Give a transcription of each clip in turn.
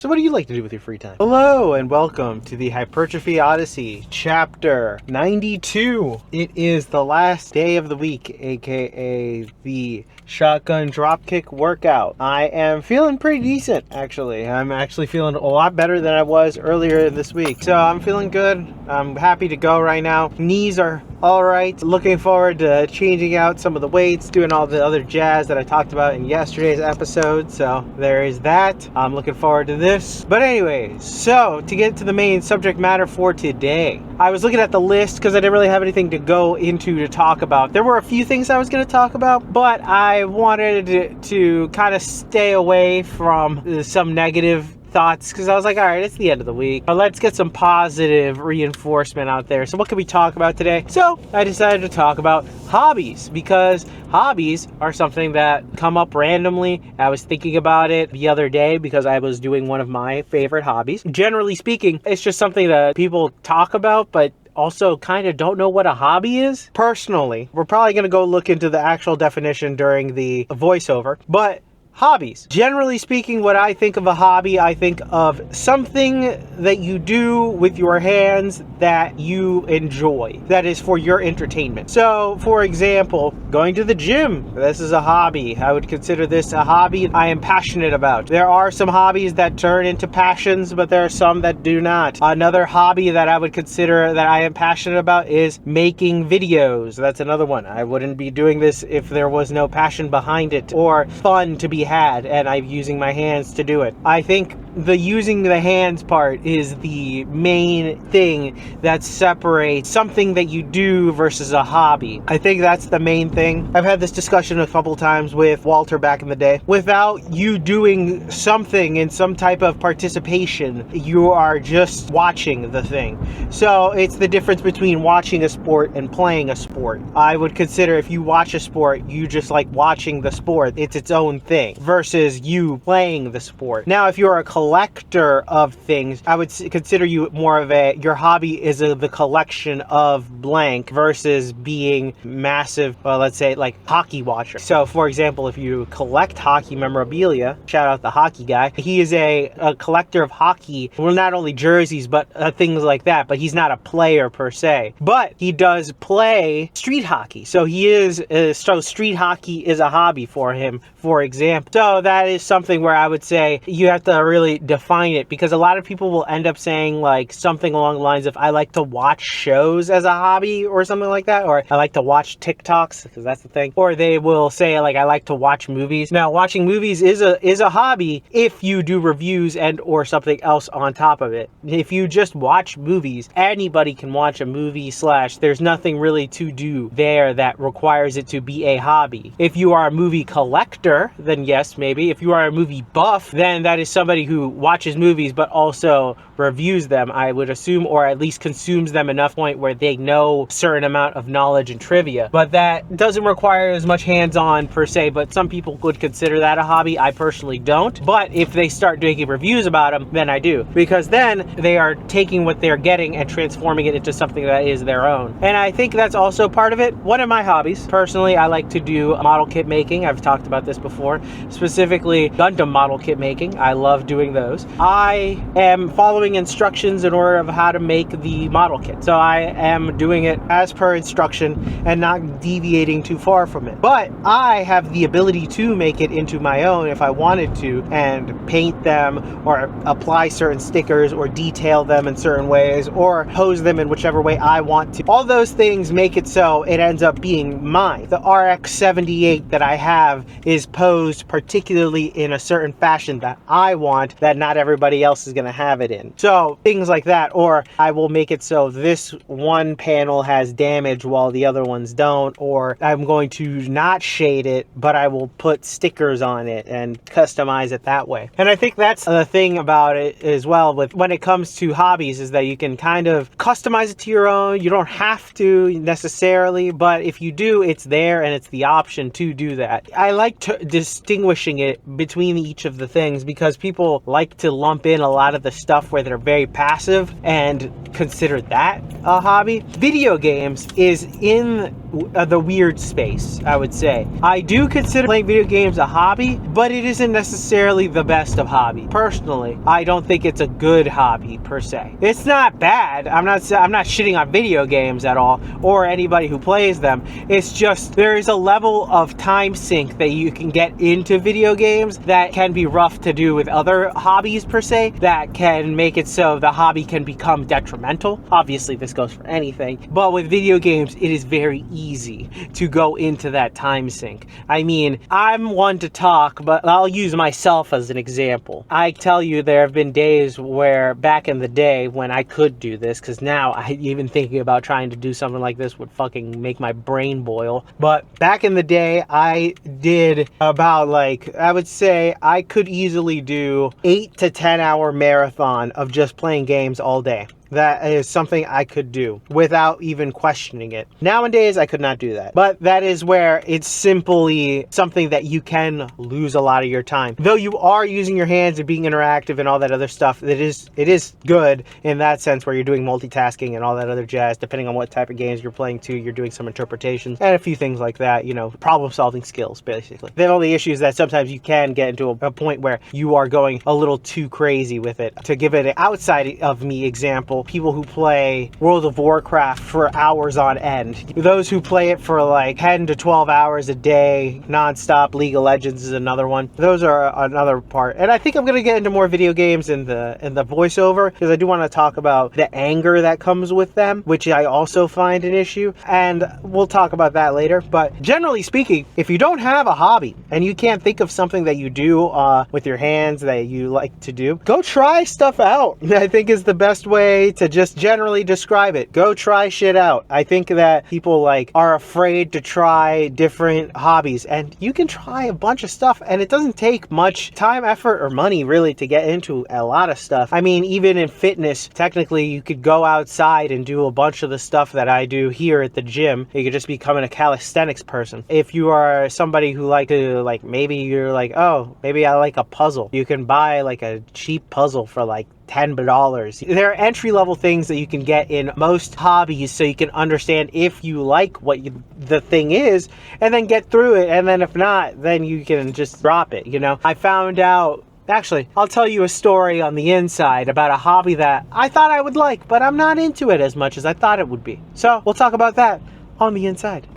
So what do you like to do with your free time? Hello and welcome to the Hypertrophy Odyssey, chapter 92. It is the last day of the week, aka the shotgun dropkick workout. I am feeling pretty decent, actually. I'm actually feeling a lot better than I was earlier this week. So I'm feeling good. I'm happy to go right now. Knees are all right. Looking forward to changing out some of the weights, doing all the other jazz that I talked about in yesterday's episode. So there is that. I'm looking forward to this. But anyways, so to get to the main subject matter for today, I was looking at the list because I didn't really have anything to go into to talk about. There were a few things I was going to talk about, but I wanted to kind of stay away from some negative thoughts because I was like, all right, it's the end of the week, but let's get some positive reinforcement out there. So what can we talk about today? So I decided to talk about hobbies, because hobbies are something that come up randomly. I was thinking about it the other day because I was doing one of my favorite hobbies. Generally speaking, it's just something that people talk about, but also kind of don't know what a hobby is. Personally, we're probably going to go look into the actual definition during the voiceover, but hobbies. Generally speaking, when I think of a hobby, I think of something that you do with your hands that you enjoy, that is for your entertainment. So, for example, going to the gym. This is a hobby. I would consider this a hobby I am passionate about. There are some hobbies that turn into passions, but there are some that do not. Another hobby that I would consider that I am passionate about is making videos. That's another one. I wouldn't be doing this if there was no passion behind it or fun to be had, and I'm using my hands to do it. I think the using the hands part is the main thing that separates something that you do versus a hobby. I think that's the main thing. I've had this discussion a couple times with Walter back in the day. Without you doing something in some type of participation, you are just watching the thing. So it's the difference between watching a sport and playing a sport. I would consider if you watch a sport, you just like watching the sport. It's its own thing versus you playing the sport. Now, if you're a collector of things, I would consider you more of your hobby is the collection of blank versus being massive, let's say like hockey watcher. So for example, if you collect hockey memorabilia, shout out the hockey guy, he is a collector of hockey, well, not only jerseys, but things like that, but he's not a player per se, but he does play street hockey. So so street hockey is a hobby for him, for example. So that is something where I would say you have to really define it, because a lot of people will end up saying like something along the lines of, I like to watch shows as a hobby or something like that, or I like to watch TikToks, because that's the thing, or they will say like, I like to watch movies. Now, watching movies is a hobby if you do reviews and or something else on top of it. If you just watch movies, anybody can watch a movie / there's nothing really to do there that requires it to be a hobby. If you are a movie collector, then yes, maybe. If you are a movie buff, then that is somebody who watches movies but also reviews them, I would assume, or at least consumes them enough point where they know a certain amount of knowledge and trivia. But that doesn't require as much hands-on per se, but some people would consider that a hobby. I personally don't. But if they start making reviews about them, then I do, because then they are taking what they're getting and transforming it into something that is their own. And I think that's also part of it. One of my hobbies, personally, I like to do model kit making. I've talked about this before, specifically Gundam model kit making. I love doing those. I am following instructions in order of how to make the model kit. So I am doing it as per instruction and not deviating too far from it. But I have the ability to make it into my own if I wanted to, and paint them or apply certain stickers or detail them in certain ways or pose them in whichever way I want to. All those things make it so it ends up being mine. The RX-78 that I have is posed particularly in a certain fashion that I want, that not everybody else is going to have it in. So things like that, or I will make it so this one panel has damage while the other ones don't, or I'm going to not shade it, but I will put stickers on it and customize it that way. And I think that's the thing about it as well with when it comes to hobbies, is that you can kind of customize it to your own. You don't have to necessarily, but if you do, it's there and it's the option to do that. I like distinguishing it between each of the things, because people like to lump in a lot of the stuff where they're very passive and consider that a hobby. Video games is in the weird space, I would say. I do consider playing video games a hobby, but it isn't necessarily the best of hobby. Personally, I don't think it's a good hobby per se. It's not bad. I'm not shitting on video games at all, or anybody who plays them. It's just there is a level of time sink that you can get into video games that can be rough to do with other hobbies per se, that can make it so the hobby can become detrimental. Obviously this goes for anything, but with video games it is very easy to go into that time sink. I mean, I'm one to talk, but I'll use myself as an example. I tell you, there have been days where back in the day when I could do this, because now even thinking about trying to do something like this would fucking make my brain boil. But back in the day, I did about, like, I would say I could easily do 8 to 10 hour marathon of just playing games all day. That is something I could do without even questioning it. Nowadays, I could not do that. But that is where it's simply something that you can lose a lot of your time. Though you are using your hands and being interactive and all that other stuff, it is good in that sense where you're doing multitasking and all that other jazz. Depending on what type of games you're playing too, you're doing some interpretations and a few things like that, you know, problem solving skills basically. The only issue is that sometimes you can get into a point where you are going a little too crazy with it. To give it an outside of me example, people who play World of Warcraft for hours on end, those who play it for like 10 to 12 hours a day non-stop. League of Legends is another one. Those are another part, and I think I'm going to get into more video games in the voiceover, because I do want to talk about the anger that comes with them, which I also find an issue, and we'll talk about that later. But generally speaking, if you don't have a hobby and you can't think of something that you do with your hands that you like to do, go try stuff out. I think is the best way to just generally describe it. Go try shit out. I think that people like are afraid to try different hobbies, and you can try a bunch of stuff and it doesn't take much time, effort, or money really to get into a lot of stuff. I mean, even in fitness, technically you could go outside and do a bunch of the stuff that I do here at the gym. You could just becoming a calisthenics person. If you are somebody who like to, like, maybe you're like, oh, maybe I like a puzzle, you can buy like a cheap puzzle for like $10. There are entry-level things that you can get in most hobbies so you can understand if you like what the thing is, and then get through it, and then if not, then you can just drop it, you know? I found out, actually, I'll tell you a story on the inside about a hobby that I thought I would like, but I'm not into it as much as I thought it would be. So we'll talk about that on the inside.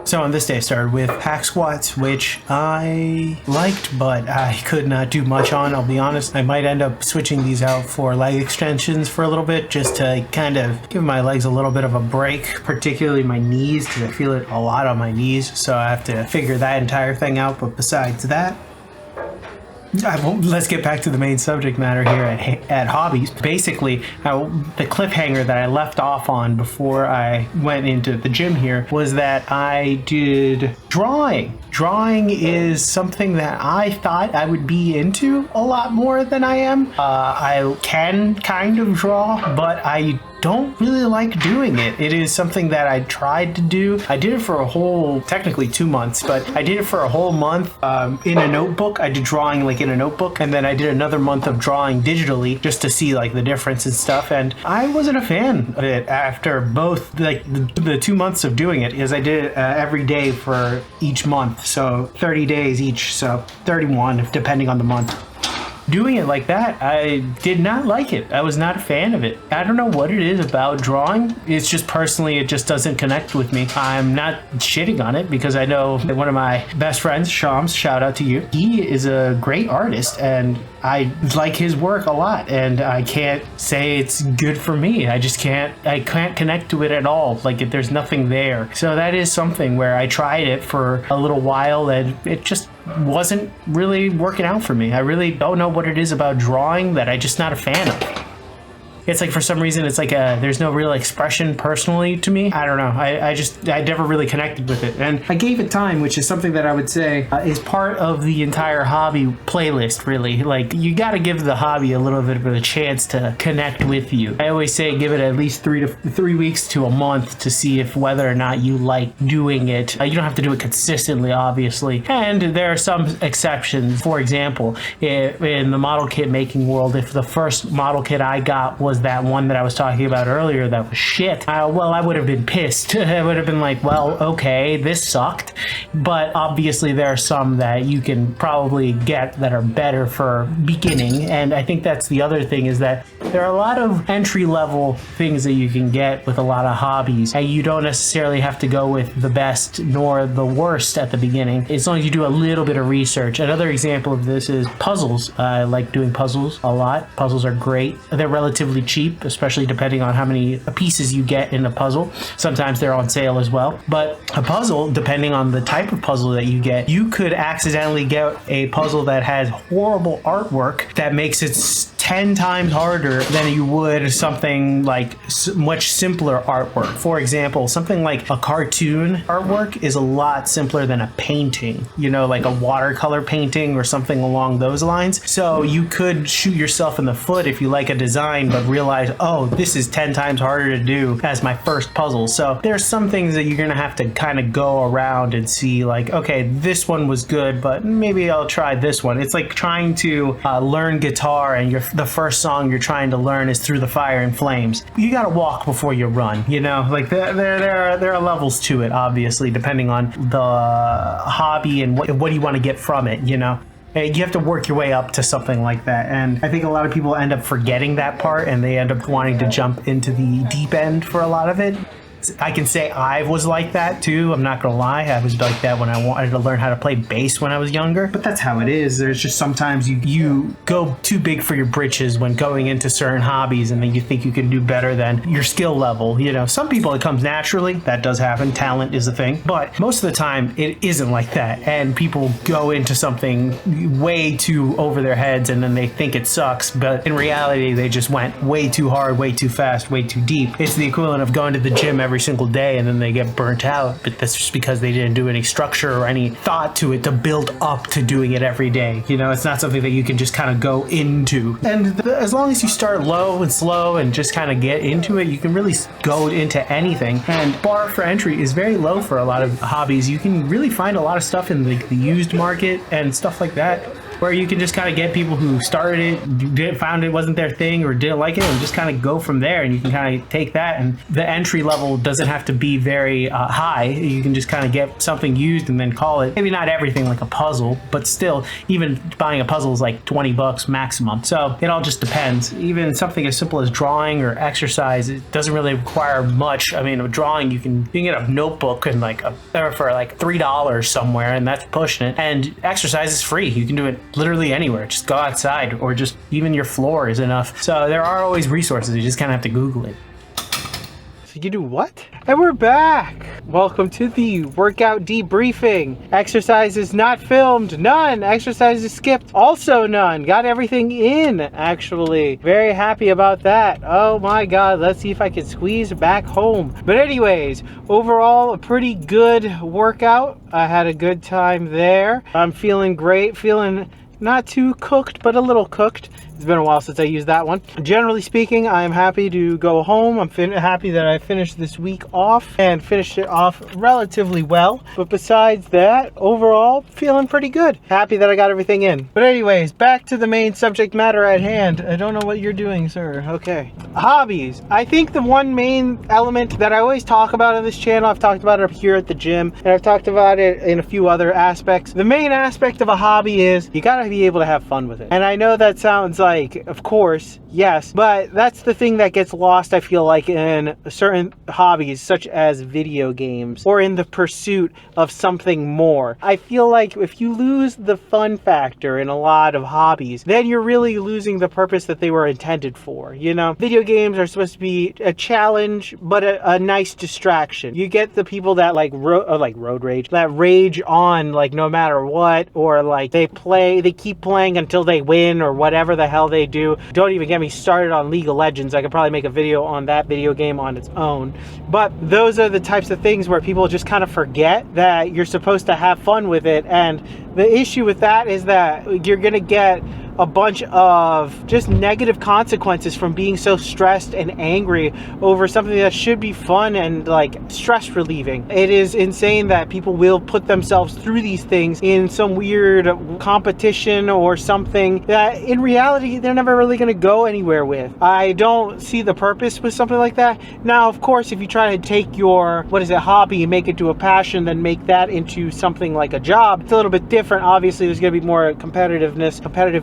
So on this day I started with hack squats, which I liked, but I could not do much on, I'll be honest. I might end up switching these out for leg extensions for a little bit, just to kind of give my legs a little bit of a break, particularly my knees, because I feel it a lot on my knees, so I have to figure that entire thing out. But besides that, let's get back to the main subject matter here at Hobbies. Basically, the cliffhanger that I left off on before I went into the gym here was that I did drawing. Drawing is something that I thought I would be into a lot more than I am. I can kind of draw, but I don't really like doing it. It is something that I tried to do. I did it for a whole, technically 2 months, but I did it for a whole month in a notebook. I did drawing like in a notebook, and then I did another month of drawing digitally just to see like the difference and stuff. And I wasn't a fan of it after both like the 2 months of doing it, because I did it every day for each month. So 30 days each, so 31 depending on the month. Doing it like that, I did not like it. I was not a fan of it. I don't know what it is about drawing. It's just personally, it just doesn't connect with me. I'm not shitting on it, because I know that one of my best friends, Shams, shout out to you, he is a great artist and I like his work a lot, and I can't say it's good for me. I can't connect to it at all. Like, there's nothing there. So that is something where I tried it for a little while and it just wasn't really working out for me. I really don't know what it is about drawing that I'm just not a fan of. It's like, for some reason, it's like there's no real expression personally to me. I don't know. I never really connected with it. And I gave it time, which is something that I would say is part of the entire hobby playlist, really. Like, you got to give the hobby a little bit of a chance to connect with you. I always say give it at least 3 weeks to a month to see if whether or not you like doing it. You don't have to do it consistently, obviously. And there are some exceptions. For example, in the model kit making world, if the first model kit I got was was that one that I was talking about earlier that was shit, well, I would have been pissed. I would have been like, well, okay, this sucked. But obviously there are some that you can probably get that are better for beginning. And I think that's the other thing, is that there are a lot of entry-level things that you can get with a lot of hobbies, and you don't necessarily have to go with the best nor the worst at the beginning, as long as you do a little bit of research. Another example of this is puzzles. I like doing puzzles a lot. Puzzles are great. They're relatively cheap, especially depending on how many pieces you get in a puzzle. Sometimes they're on sale as well. But a puzzle, depending on the type of puzzle that you get, you could accidentally get a puzzle that has horrible artwork that makes it 10 times harder than you would something like much simpler artwork. For example, something like a cartoon artwork is a lot simpler than a painting, you know, like a watercolor painting or something along those lines. So you could shoot yourself in the foot if you like a design, but realize, oh, this is 10 times harder to do as my first puzzle. So there's some things that you're gonna have to kind of go around and see, like, okay, this one was good, but maybe I'll try this one. It's like trying to learn guitar, and the first song you're trying to learn is Through the Fire and Flames. You gotta walk before you run, you know? Like there are levels to it, obviously, depending on the hobby and what you want to get from it, you know? You have to work your way up to something like that, and I think a lot of people end up forgetting that part, and they end up wanting to jump into the deep end for a lot of it. I can say I was like that too. I'm not gonna lie. I was like that when I wanted to learn how to play bass when I was younger. But that's how it is. There's just sometimes you go too big for your britches when going into certain hobbies, and then you think you can do better than your skill level. You know, some people it comes naturally. That does happen. Talent is a thing. But most of the time it isn't like that. And people go into something way too over their heads, and then they think it sucks. But in reality, they just went way too hard, way too fast, way too deep. It's the equivalent of going to the gym every single day and then they get burnt out, but that's just because they didn't do any structure or any thought to it to build up to doing it every day. You know, it's not something that you can just kind of go into. And as long as you start low and slow and just kind of get into it, you can really go into anything. And bar for entry is very low for a lot of hobbies. You can really find a lot of stuff in the used market and stuff like that, where you can just kind of get people who started it, found it wasn't their thing or didn't like it, and just kind of go from there. And you can kind of take that, and the entry level doesn't have to be very high. You can just kind of get something used and then call it. Maybe not everything like a puzzle, but still, even buying a puzzle is like $20 maximum. So it all just depends. Even something as simple as drawing or exercise, it doesn't really require much. I mean, a drawing, you can get a notebook and for like $3 somewhere, and that's pushing it. And exercise is free. You can do it literally anywhere. Just go outside, or just even your floor is enough. So there are always resources. You just kind of have to Google it. So you do what? And we're back! Welcome to the workout debriefing. Exercises not filmed, none. Exercises skipped, also none. Got everything in, actually. Very happy about that. Oh my god, let's see if I can squeeze back home. But anyways, overall, a pretty good workout. I had a good time there. I'm feeling great, feeling not too cooked, but a little cooked. It's been a while since I used that one. Generally speaking, I'm happy to go home. I'm happy that I finished this week off and finished it off relatively well. But besides that, overall, feeling pretty good. Happy that I got everything in. But anyways, back to the main subject matter at hand. I don't know what you're doing, sir. Okay. Hobbies. I think the one main element that I always talk about on this channel, I've talked about it up here at the gym, and I've talked about it in a few other aspects. The main aspect of a hobby is you gotta be able to have fun with it. And I know that sounds like, of course, yes, but that's the thing that gets lost, I feel like, in certain hobbies such as video games or in the pursuit of something more. I feel like if you lose the fun factor in a lot of hobbies, then you're really losing the purpose that they were intended for. You know, video games are supposed to be a challenge, but a nice distraction. You get the people that like road rage, that rage on like no matter what, or like they keep playing until they win or whatever the hell they do. Don't even get me started on League of Legends. I could probably make a video on that video game on its own. But those are the types of things where people just kind of forget that you're supposed to have fun with it. And the issue with that is that you're gonna get a bunch of just negative consequences from being so stressed and angry over something that should be fun and like stress relieving. It is insane that people will put themselves through these things in some weird competition or something that in reality they're never really going to go anywhere with. I don't see the purpose with something like that. Now, of course, if you try to take your hobby and make it to a passion, then make that into something like a job, it's a little bit different. Obviously, there's going to be more competitive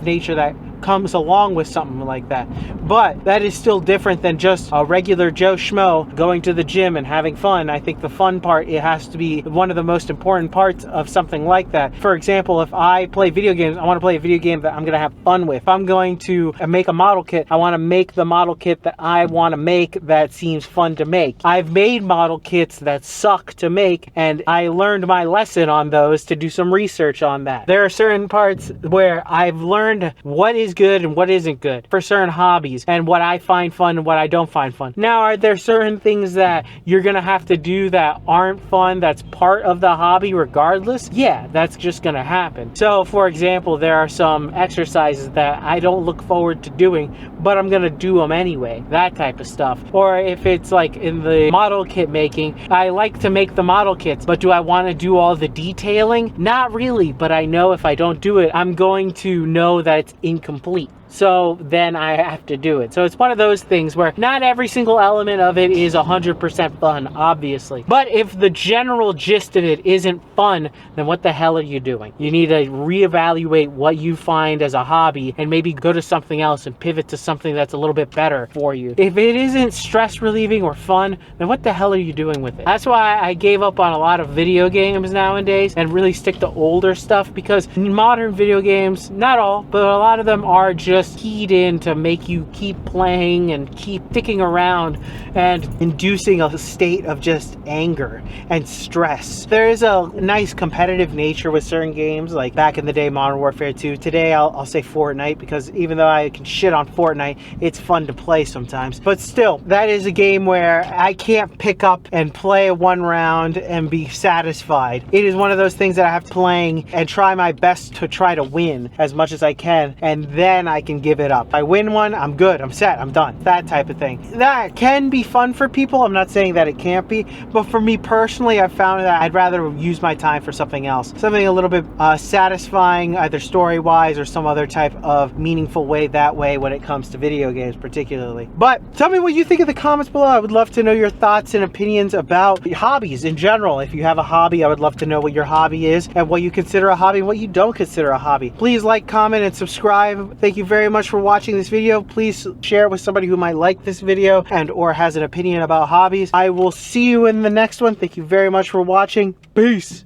nature that comes along with something like that, but that is still different than just a regular Joe Schmo going to the gym and having fun. I think the fun part, it has to be one of the most important parts of something like that. For example, if I play video games, I want to play a video game that I'm going to have fun with. If I'm going to make a model kit, I want to make the model kit that I want to make that seems fun to make. I've made model kits that suck to make, and I learned my lesson on those to do some research on that. There are certain parts where I've learned what is good and what isn't good for certain hobbies, and what I find fun and what I don't find fun. Now, are there certain things that you're gonna have to do that aren't fun, that's part of the hobby regardless? Yeah, that's just gonna happen. So for example, there are some exercises that I don't look forward to doing, but I'm gonna do them anyway, that type of stuff. Or if it's like in the model kit making, I like to make the model kits, but do I want to do all the detailing? Not really, but I know if I don't do it, I'm going to know that it's incomplete. So then I have to do it. So it's one of those things where not every single element of it is 100% fun, obviously. But if the general gist of it isn't fun, then what the hell are you doing? You need to reevaluate what you find as a hobby and maybe go to something else and pivot to something that's a little bit better for you. If it isn't stress relieving or fun, then what the hell are you doing with it? That's why I gave up on a lot of video games nowadays and really stick to older stuff, because modern video games, not all, but a lot of them are just keyed in to make you keep playing and keep sticking around and inducing a state of just anger and stress. There is a nice competitive nature with certain games, like back in the day, Modern Warfare 2. Today, I'll say Fortnite, because even though I can shit on Fortnite, it's fun to play sometimes. But still, that is a game where I can't pick up and play one round and be satisfied. It is one of those things that I have playing and try my best to try to win as much as I can, and then I can give it up. If I win one, I'm good, I'm set, I'm done. That type of thing. That can be fun for people. I'm not saying that it can't be, but for me personally, I've found that I'd rather use my time for something else. Something a little bit satisfying, either story-wise or some other type of meaningful way that way when it comes to video games particularly. But tell me what you think in the comments below. I would love to know your thoughts and opinions about hobbies in general. If you have a hobby, I would love to know what your hobby is and what you consider a hobby and what you don't consider a hobby. Please like, comment, and subscribe. Thank you very much for watching this video. Please share it with somebody who might like this video and or has an opinion about hobbies. I will see you in the next one. Thank you very much for watching. Peace.